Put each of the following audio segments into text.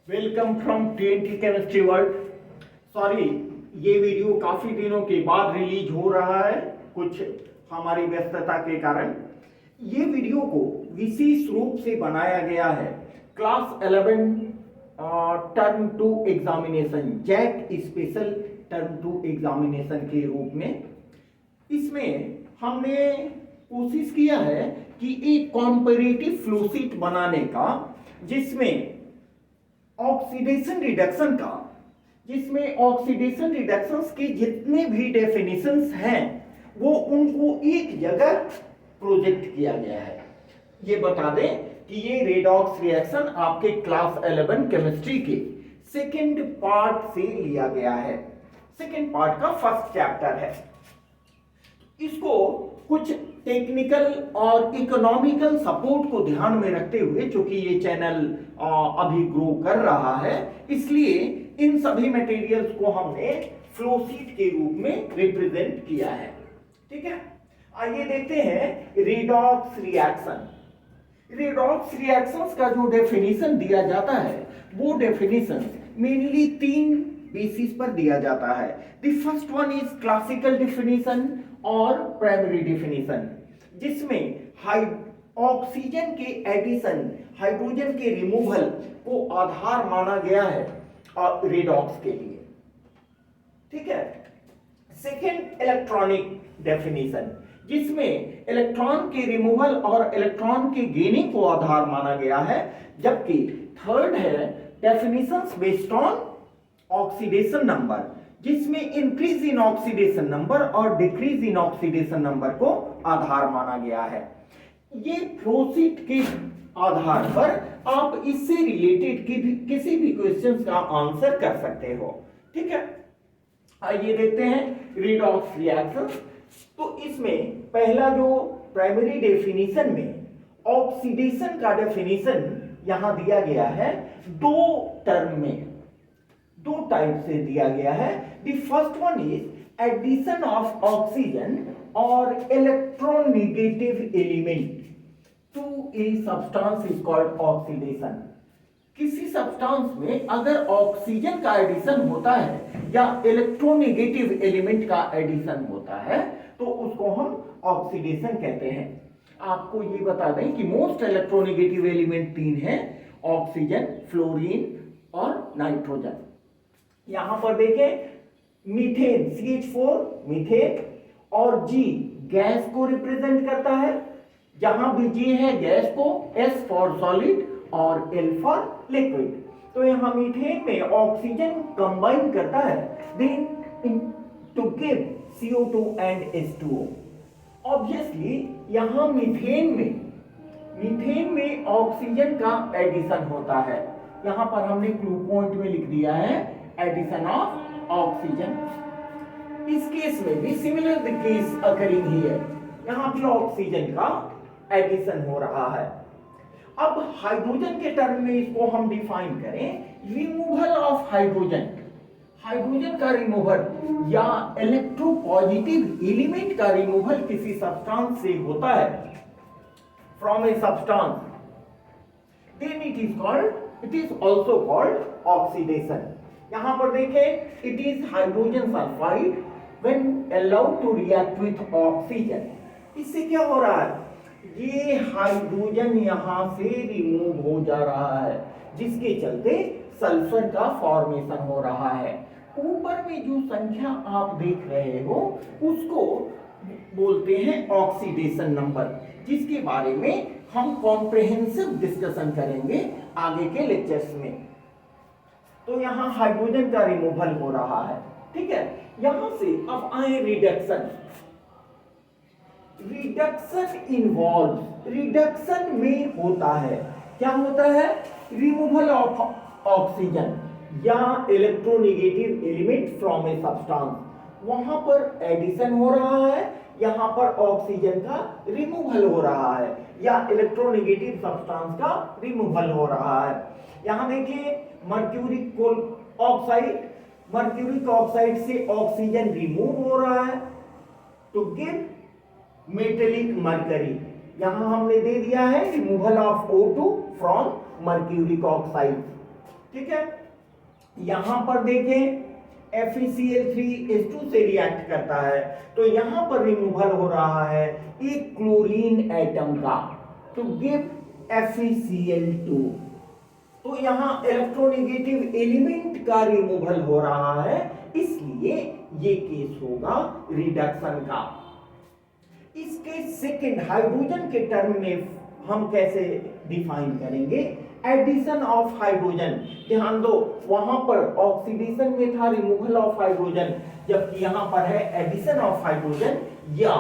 Welcome from TNT chemistry world. Sorry, ये video काफी दिनों के बाद रिलीज हो रहा है, कुछ हमारी व्यस्तता के कारण। ये वीडियो को विशेष रूप से बनाया गया है class 11 term 2 examination, JAC special term 2 examination के रूप में। इसमें हमने कोशिश किया है कि एक कॉम्पैरेटिव फ्लो शीट बनाने का, जिसमें ऑक्सीडेशन रिडक्शंस के जितने भी डेफिनेशंस हैं वो उनको एक जगह प्रोजेक्ट किया गया है। ये बता दें कि ये रेडॉक्स रिएक्शन आपके क्लास 11 केमिस्ट्री के सेकंड पार्ट से लिया गया है, सेकंड पार्ट का फर्स्ट चैप्टर है। इसको कुछ टेक्निकल और इकोनॉमिकल सपोर्ट को ध्यान में रखते हुए, चूंकि ये चैनल अभी ग्रो कर रहा है, इसलिए इन सभी मटेरियल्स को हमने फ्लो शीट के रूप में रिप्रेजेंट किया है। ठीक है, आइए देखते हैं रेडॉक्स रिएक्शन। रेडॉक्स रिएक्शंस का जो डेफिनेशन दिया जाता है वो डेफिनेशन मेनली तीन बेसिस पर दिया जाता है। The first one is classical definition और प्राइमरी डेफिनेशन, जिसमें ऑक्सीजन के एडिशन, हाइड्रोजन के रिमूवल को आधार माना गया है रेडॉक्स के लिए। ठीक है। सेकेंड इलेक्ट्रॉनिक डेफिनेशन, जिसमें इलेक्ट्रॉन के रिमूवल और इलेक्ट्रॉन के गेनिंग को आधार माना गया है। जबकि थर्ड है definitions based on oxidation number, जिसमें इंक्रीज इन ऑक्सीडेशन नंबर और डिक्रीज इन ऑक्सीडेशन नंबर को आधार माना गया है। ये फ्लोशीट के आधार पर आप इससे रिलेटेड किसी भी क्वेश्चन का आंसर कर सकते हो। ठीक है, आइए देखते हैं रेडॉक्स रिएक्शन। तो इसमें पहला जो प्राइमरी डेफिनेशन में ऑक्सीडेशन का डेफिनेशन यहां दिया गया है, दो टर्म में, दो टाइप से दिया गया है। The first one is addition of oxygen और electronegative element to a substance is called oxidation. किसी सब्सटेंस में अगर ऑक्सीजन का एडिशन होता है या इलेक्ट्रोनेगेटिव एलिमेंट का एडिशन होता है तो उसको हम ऑक्सीडेशन कहते हैं। आपको ये बता दें कि मोस्ट इलेक्ट्रोनेगेटिव एलिमेंट तीन हैं, ऑक्सीजन, फ्लोरीन और नाइट्रोजन। यहां पर देखें, मीथेन CH4 मीथेन और G गैस को रिप्रेजेंट करता है। जहां भी G है गैस को, S फॉर सॉलिड और L फॉर लिक्विड। तो यहां मीथेन में ऑक्सीजन कंबाइन करता है then to give CO2 and H2O। Obviously यहां मीथेन में ऑक्सीजन का एडिशन होता है। यहां पर हमने क्लू पॉइंट में लिख दिया है एडिशन ऑफ ऑक्सीजन। इस केस में भी similar the case occurring here, यहां भी ऑक्सीजन का एडिशन हो रहा है। अब हाइड्रोजन के टर्म में इसको हम डिफाइन करें, रिमूवल ऑफ हाइड्रोजन, हाइड्रोजन का रिमूवल या इलेक्ट्रोपॉजिटिव एलिमेंट का रिमूवल किसी सब्सटेंस से होता है from a substance, then it is also called oxidation. यहां पर देखें, it is hydrogen sulphide when allowed to react with oxygen. इससे क्या हो रहा है, ये हाइड्रोजन यहां से रिमूव हो जा रहा है, जिसके चलते सल्फर का फॉर्मेशन हो रहा है। ऊपर में जो संख्या आप देख रहे हो उसको बोलते हैं ऑक्सीडेशन नंबर, जिसके बारे में हम कॉम्प्रिहेंसिव डिस्कशन करेंगे आगे के लेक्चर्स में। तो यहां हाइड्रोजन का रिमूवल हो रहा है। ठीक है, यहां से अब आए रिडक्शन। रिडक्शन में होता है, क्या होता है, रिमूवल ऑफ ऑक्सीजन या electronegative element from a substance. वहां पर एडिशन हो रहा है, यहां पर ऑक्सीजन का रिमूवल हो रहा है या इलेक्ट्रोनेगेटिव सब्सटेंस का रिमूवल हो रहा है। यहां देखिए, मर्क्यूरिक ऑक्साइड से ऑक्सीजन रिमूव हो रहा है टू गिव मेटेलिक मर्करी। यहां हमने दे दिया है removal of O2 from mercuric oxide. ठीक है, यहां पर देखें FeCl3H2 से रिएक्ट करता है, तो यहां पर रिमूवल हो रहा है एक क्लोरीन एटम का, तो गिव FeCl2। तो यहां इलेक्ट्रोनेगेटिव एलिमेंट का रिमूवल हो रहा है, इसलिए ये केस होगा रिडक्शन का। इसके सेकंड हाइड्रोजन के टर्म में हम कैसे डिफाइन करेंगे? Addition of hydrogen. ध्यान दो, वहां पर ऑक्सीडेशन में था रिमूवल ऑफ हाइड्रोजन, जबकि यहां पर है एडिशन ऑफ हाइड्रोजन या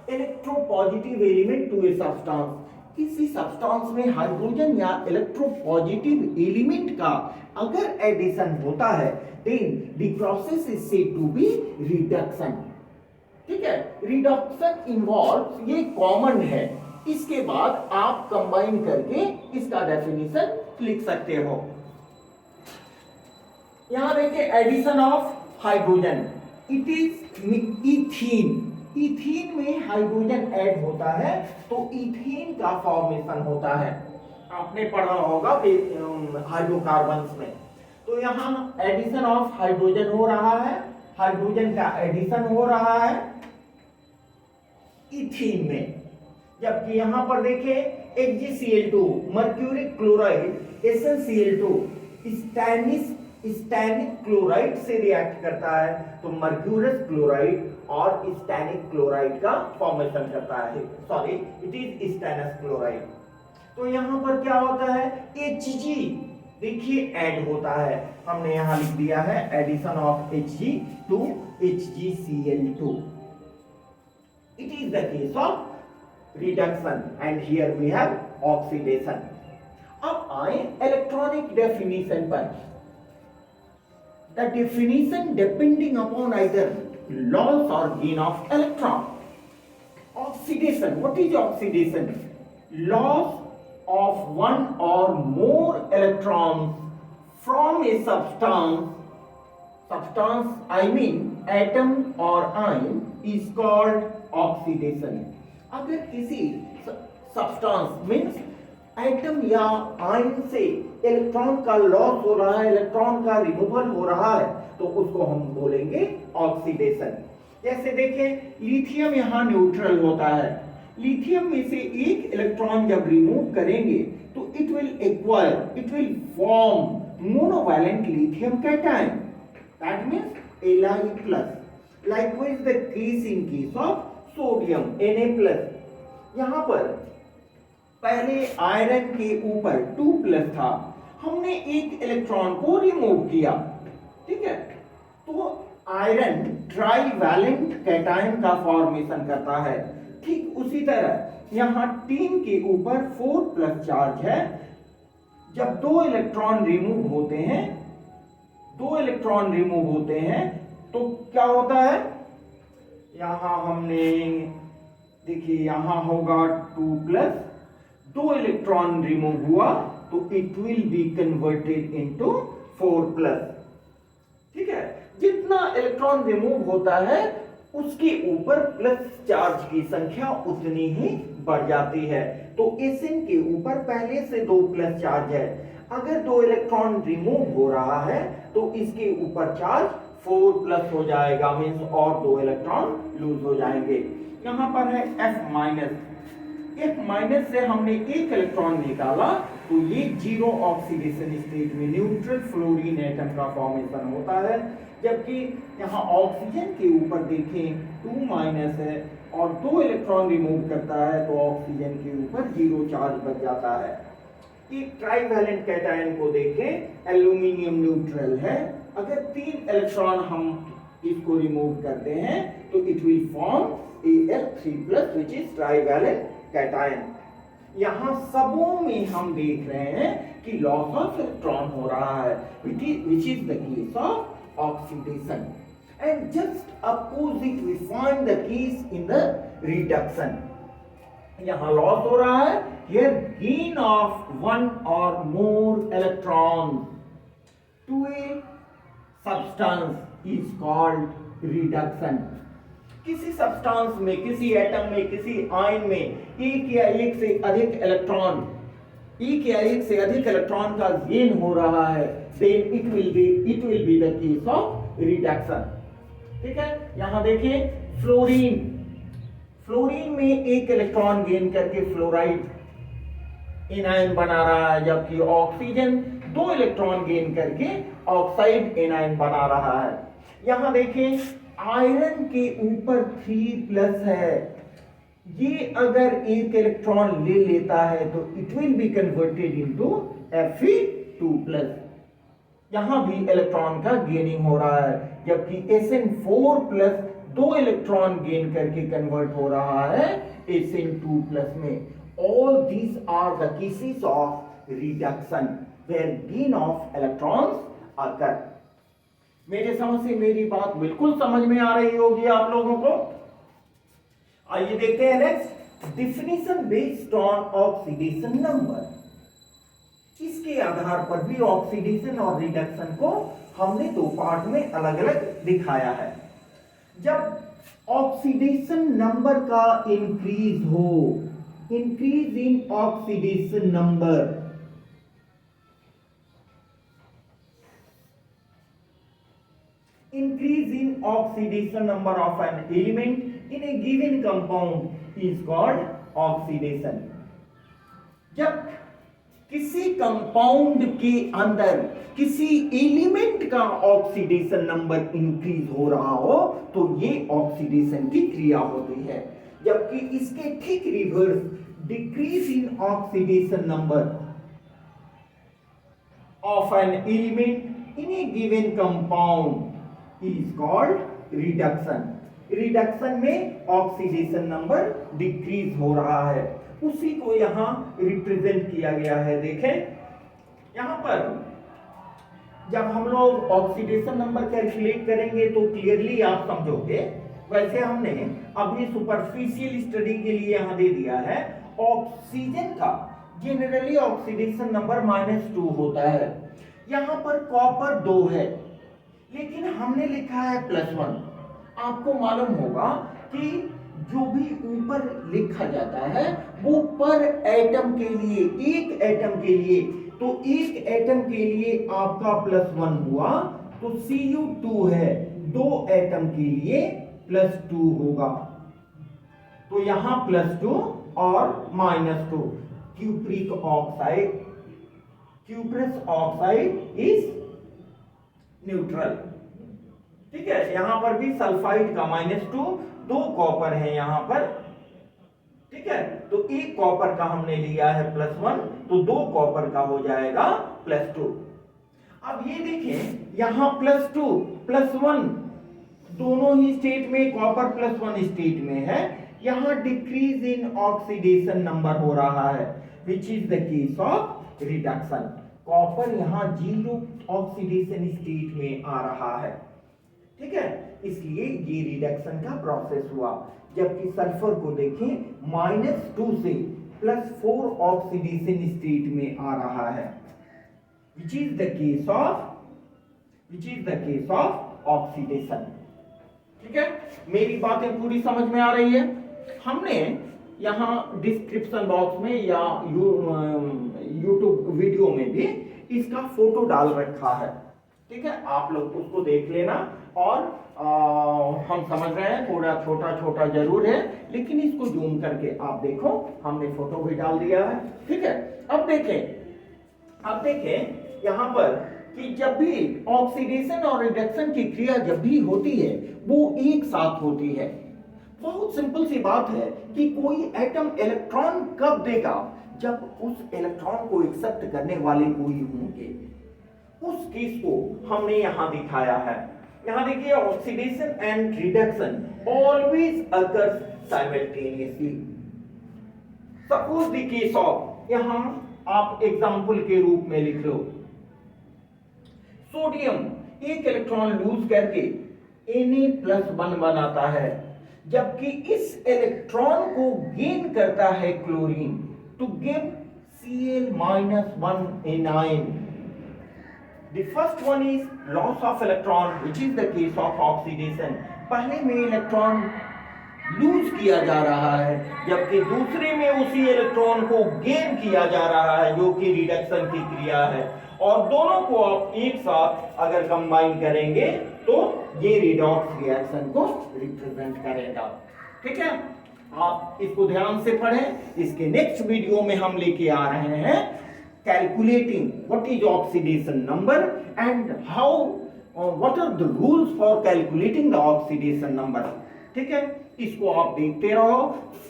electropositive element to a substance. किसी सब्सटेंस में हाइड्रोजन या इलेक्ट्रोपॉजिटिव एलिमेंट का अगर एडिशन होता है, then the process is said to be reduction. ठीक है, रिडक्शन इन्वॉल्व, ये कॉमन है। इसके बाद आप कंबाइन करके इसका डेफिनेशन लिख सकते हो। यहां देखिए addition of hydrogen, it is ethene. Ethene में हाइड्रोजन ऐड होता है तो इथीन का फॉर्मेशन होता है, आपने पढ़ा होगा हाइड्रोकार्बन्स में। तो यहां एडिशन ऑफ हाइड्रोजन हो रहा है, हाइड्रोजन का एडिशन हो रहा है इथीन में, जबकि यहां पर देखें HgCl2 mercuric chloride SnCl2 stannic chloride से रिएक्ट करता है, तो मर्क्यूरस क्लोराइड और स्टैनिक क्लोराइड का फॉर्मेशन करता है। Sorry, it is stannous chloride. तो यहां पर क्या होता है? Hg देखिए ऐड होता है, हमने यहां लिख दिया है addition of Hg to HgCl2। It is the case of reduction and here we have oxidation. अब आए इलेक्ट्रॉनिक डेफिनेशन पर। The definition depending upon either loss or gain of electron. Oxidation. What is oxidation? Loss of one or more electrons from a substance. Substance, I mean atom or ion, is called oxidation. अगर किसी substance means atom या ion से electron का loss हो रहा है, electron का removal हो रहा है, तो उसको हम बोलेंगे ऑक्सीडेशन। जैसे देखें लिथियम यहां न्यूट्रल होता है, लिथियम में से एक इलेक्ट्रॉन जब रिमूव करेंगे तो it will form monovalent lithium cation, that means Li+। Likewise the case in case of sodium Na+। यहां पर पहले आयरन के ऊपर 2+ था, हमने एक इलेक्ट्रॉन को रिमूव किया, ठीक है, तो आयरन ट्राईवैलेंट कैटायन का फॉर्मेशन करता है। ठीक उसी तरह यहां टीन के ऊपर 4+ चार्ज है, जब दो इलेक्ट्रॉन रिमूव होते हैं तो क्या होता है? यहां हमने देखिए यहां होगा 2+, दो इलेक्ट्रॉन रिमूव हुआ तो it will be converted into 4+। ठीक है, जितना इलेक्ट्रॉन रिमूव होता है उसके ऊपर प्लस चार्ज की संख्या उतनी ही बढ़ जाती है। तो Sn के ऊपर पहले से 2+ चार्ज है, अगर दो इलेक्ट्रॉन रिमूव हो रहा है तो इसके ऊपर चार्ज 4+ हो जाएगा, मीन्स और दो इलेक्ट्रॉन लूज हो जाएंगे। यहां पर है F- से हमने एक इलेक्ट्रॉन निकाला तो ये जीरो ऑक्सीडेशन स्टेट में न्यूट्रल फ्लोरीन एटम का फॉर्मेशन होता है, जबकि यहाँ ऑक्सीजन के ऊपर देखें 2- है और दो इलेक्ट्रॉन रिमूव करता है तो ऑक्सीजन के ऊपर 0 चार्ज बच जाता है। एक ट्राईवैलेंट कैटायन को देखें, एल्यूमिनियम न्यूट्रल है, अगर 3 इलेक्ट्रॉन हम इसको रिमूव करते हैं तो it will form Al3+ which is trivalent cation। यहां सबों में हम देख रहे हैं कि लॉस ऑफ इलेक्ट्रॉन हो रहा है, which is the case of oxidation, and just opposite we find the case in the reduction। यहां लॉस हो रहा है, here gain of one or more electron to a substance is called reduction। किसी substance में, किसी atom में, किसी ion में एक या एक से अधिक इलेक्ट्रॉन एक या एक से अधिक इलेक्ट्रॉन का गेन हो रहा है, then it will be the case of reduction। ठीक है, यहां देखिए फ्लोरीन में एक इलेक्ट्रॉन गेन करके फ्लोराइड एनायन बना रहा है, जबकि ऑक्सीजन 2 इलेक्ट्रॉन गेन करके ऑक्साइड एनायन बना रहा है। यहां देखें आयरन के ऊपर 3+ है, ये अगर एक इलेक्ट्रॉन ले लेता है तो it will be converted into Fe2+। यहां भी इलेक्ट्रॉन का गेनिंग हो रहा है, जबकि Sn4+ 2 इलेक्ट्रॉन गेन करके कन्वर्ट हो रहा है Sn2+ में। All these are the cases of reduction where gain of electrons occur। मेरे समझ से मेरी बात बिल्कुल समझ में आ रही होगी आप लोगों को। आइए देखते हैं next, definition based on oxidation number. इसके आधार पर भी ऑक्सीडेशन और रिडक्शन को हमने 2 पार्ट में अलग अलग दिखाया है। जब ऑक्सीडेशन नंबर का इंक्रीज हो, increase in oxidation number, increase in oxidation number of an element in a given compound is called oxidation। जब किसी कंपाउंड के अंदर किसी एलिमेंट का ऑक्सीडेशन नंबर इंक्रीज हो रहा हो तो ये ऑक्सीडेशन की क्रिया होती है, जबकि इसके ठीक reverse decrease in oxidation number of an element in A given compound is called reduction। Reduction में ऑक्सीडेशन नंबर डिक्रीज हो रहा है, उसी को यहां रिप्रेजेंट किया गया है। देखें यहां पर जब हम लोग ऑक्सीडेशन नंबर कैलकुलेट करेंगे तो क्लियरली आप समझोगे। वैसे हमने अभी सुपरफिशियल स्टडी के लिए यहां दे दिया है, ऑक्सीजन का जनरली ऑक्सीडेशन नंबर -2 होता है। यहां पर कॉपर 2 है, लेकिन हमने लिखा है +1। आपको मालूम होगा कि जो भी ऊपर लिखा जाता है वो पर एटम के लिए, एक एटम के लिए, तो एक एटम के लिए आपका +1 हुआ तो Cu2 है, 2 एटम के लिए +2 होगा, तो यहां +2 और -2। Cuprous oxide is neutral. ठीक है, यहां पर भी सल्फाइड का -2, 2 कॉपर है यहां पर। ठीक है, तो एक कॉपर का हमने लिया है +1 तो 2 कॉपर का हो जाएगा +2। अब ये देखें यहां +2 +1 दोनों ही स्टेट में, कॉपर +1 स्टेट में है, यहां डिक्रीज इन ऑक्सीडेशन नंबर हो रहा है, which is the case of reduction. Copper यहां 0 ऑक्सीडेशन स्टेट में आ रहा है। ठीक है, इसलिए ये रिडक्शन का प्रोसेस हुआ। जबकि सल्फर को देखें -2 से +4 ऑक्सीडेशन स्टेट में आ रहा है, which is the case of oxidation. ठीक है, मेरी बातें पूरी समझ में आ रही है। हमने यहां डिस्क्रिप्शन बॉक्स में या यूट्यूब वीडियो में भी इसका फोटो डाल रखा है। ठीक है, आप लोग उसको देख लेना। और हम समझ रहे हैं थोड़ा छोटा छोटा जरूर है, लेकिन इसको जूम करके आप देखो, हमने फोटो भी डाल दिया है। ठीक है, अब देखें यहां पर कि जब भी ऑक्सीडेशन और रिडक्शन की क्रिया जब भी होती है वो एक साथ होती है। बहुत सिंपल सी बात है कि कोई एटम इलेक्ट्रॉन कब देगा, जब उस इलेक्ट्रॉन को एक्सेप्ट करने वाले कोई होंगे। उस केस को हमने यहां दिखाया है। यहां देखिए oxidation and reduction always occurs simultaneously. Suppose the case of, यहां आप एग्जांपल के रूप में लिख लो, सोडियम एक इलेक्ट्रॉन लूज करके Na+1 बनाता है, जबकि इस इलेक्ट्रॉन को गेन करता है chlorine to give Cl-1 anion। The first one is loss of electron, which is the case of oxidation। पहले में इलेक्ट्रॉन लूज किया जा रहा है, जबकि दूसरे में उसी इलेक्ट्रॉन को गेन किया जा रहा है, जो कि रिडक्शन की क्रिया है। और दोनों को आप एक साथ अगर कंबाइन करेंगे तो ये रिडॉक्स रिएक्शन को रिप्रेजेंट करेगा। ठीक है, आप इसको ध्यान से पढ़ें। इसके नेक्स्ट वीडियो में हम लेके आ रहे हैं calculating what is oxidation number and how what are the rules for calculating the oxidation number. ठीक है, इसको आप देखते रहो,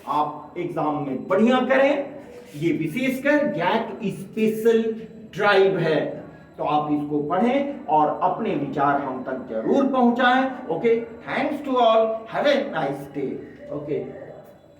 आप एग्जाम में बढ़िया करें। ये विशेषकर गैट स्पेशल ड्राइव है, तो आप इसको पढ़ें और अपने विचार हम तक जरूर पहुंचाएं। Okay, thanks to all, have a nice day. Okay.